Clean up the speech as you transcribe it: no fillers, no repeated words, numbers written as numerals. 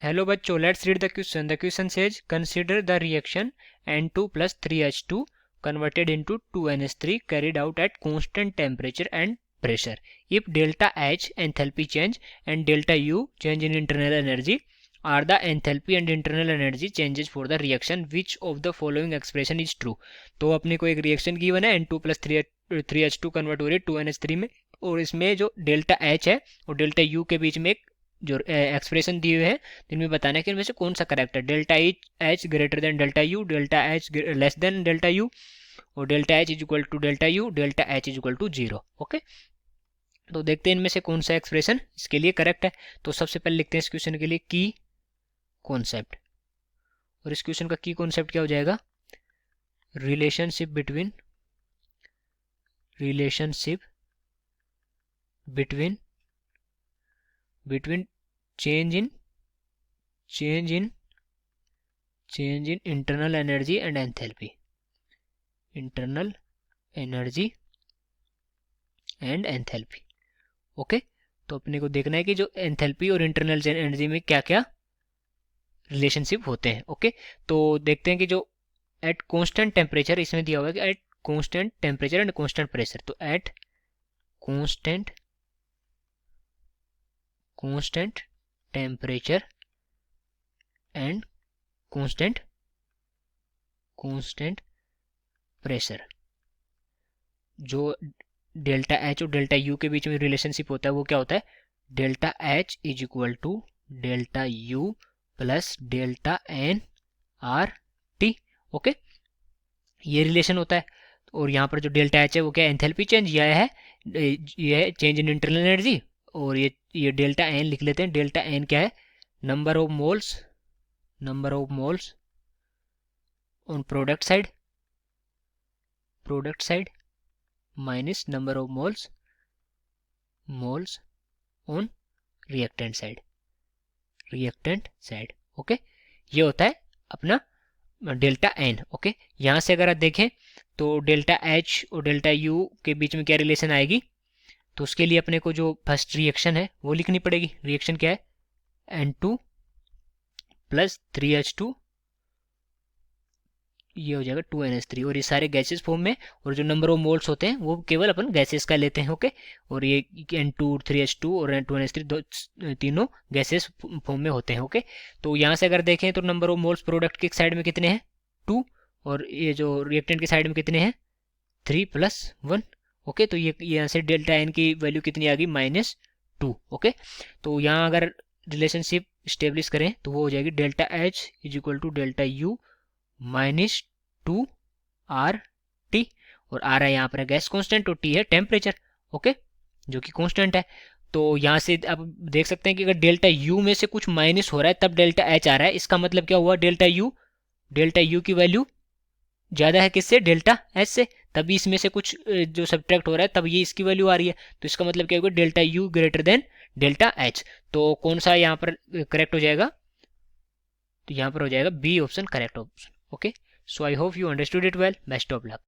Hello बच्चों, let's read the question. The question says consider the reaction N2 plus 3H2 converted into 2NH3 carried out at constant temperature and pressure. If delta H enthalpy change and delta U change in internal energy are the enthalpy and internal energy changes for the reaction, which of the following expression is true? तो अपने को एक reaction given है N2 plus 3H2 convert हो रही है 2NH3 में, और इसमें जो डेल्टा H है और डेल्टा U के बीच में एक जो एक्सप्रेशन दिए हुए हैं इनमें बताना है कि इनमें से कौन सा करेक्ट है। Delta H greater than delta U, delta H less than delta U, और delta H is equal to delta U, delta H is equal to 0। Okay, तो देखते हैं इनमें से कौन सा एक्सप्रेशन इसके लिए करेक्ट है। तो सबसे पहले लिखते हैं इस क्वेश्चन के लिए की कॉन्सेप्ट, और इस क्वेश्चन का की कॉन्सेप्ट क्या हो जाएगा? Relationship between change in internal energy and enthalpy, internal energy and enthalpy। Okay, तो अपने को देखना है कि जो एंथैल्पी और इंटरनल एनर्जी में क्या क्या रिलेशनशिप होते हैं। ओके, तो देखते हैं कि जो एट कांस्टेंट टेम्परेचर, इसमें दिया हुआ है कि at constant temperature and constant pressure, तो at constant temperature and constant pressure, जो डेल्टा एच और डेल्टा यू के बीच में रिलेशनशिप होता है वो क्या होता है? Delta H is equal to delta U plus delta N R T. Okay, ये रिलेशन होता है। और यहाँ पर जो डेल्टा एच है वो क्या है? एंथैल्पी चेंज, यह है चेंज इन इंटरनल एनर्जी, और ये डेल्टा एन लिख लेते हैं। डेल्टा एन क्या है? Number of moles on product side minus number of moles on reactant side. Okay, ये होता है अपना डेल्टा एन। ओके, यहाँ से अगर आप देखें तो डेल्टा एच और डेल्टा यू के बीच में क्या रिलेशन आएगी, तो उसके लिए अपने को जो फर्स्ट रिएक्शन है वो लिखनी पड़ेगी। रिएक्शन क्या है? N2 प्लस 3H2, ये हो जाएगा 2NH3, और ये सारे गैसेस फॉर्म में, और जो नंबर ऑफ मोल्स होते हैं वो केवल अपन गैसेस का लेते हैं। ओके, और ये N2 3H2 और 2NH3 तीनों गैसेस फॉर्म में होते हैं। ओके, तो यहाँ से अगर देखें तो नंबर ऑफ मोल्स प्रोडक्ट के साइड में कितने हैं? 2, और ये जो रिएक्टेंट के साइड में कितने हैं? 3 प्लस 1। ओके, तो ये यहाँ से डेल्टा एन की वैल्यू कितनी आ गई? -2। ओके, तो यहाँ अगर रिलेशनशिप स्टेब्लिश करें तो वो हो जाएगी delta H is equal to delta U minus 2 R T, और आर है यहाँ पर गैस कांस्टेंट और टी है टेम्परेचर। ओके, जो कि कांस्टेंट है। तो यहाँ से आप देख सकते हैं कि अगर डेल्टा यू में से कुछ माइनस हो रहा है तब डेल्टा एच आ रहा है, इसका मतलब क्या हुआ? डेल्टा यू की वैल्यू ज़्यादा है किससे? डेल्टा एच से, तभी इसमें से कुछ जो सब्ट्रैक्ट हो रहा है तब ये इसकी वैल्यू आ रही है। तो इसका मतलब क्या होगा? Delta U greater than delta H. तो कौन सा यहाँ पर करेक्ट हो जाएगा? तो यहाँ पर हो जाएगा B option correct option. Okay, so I hope you understood it well. Best of luck.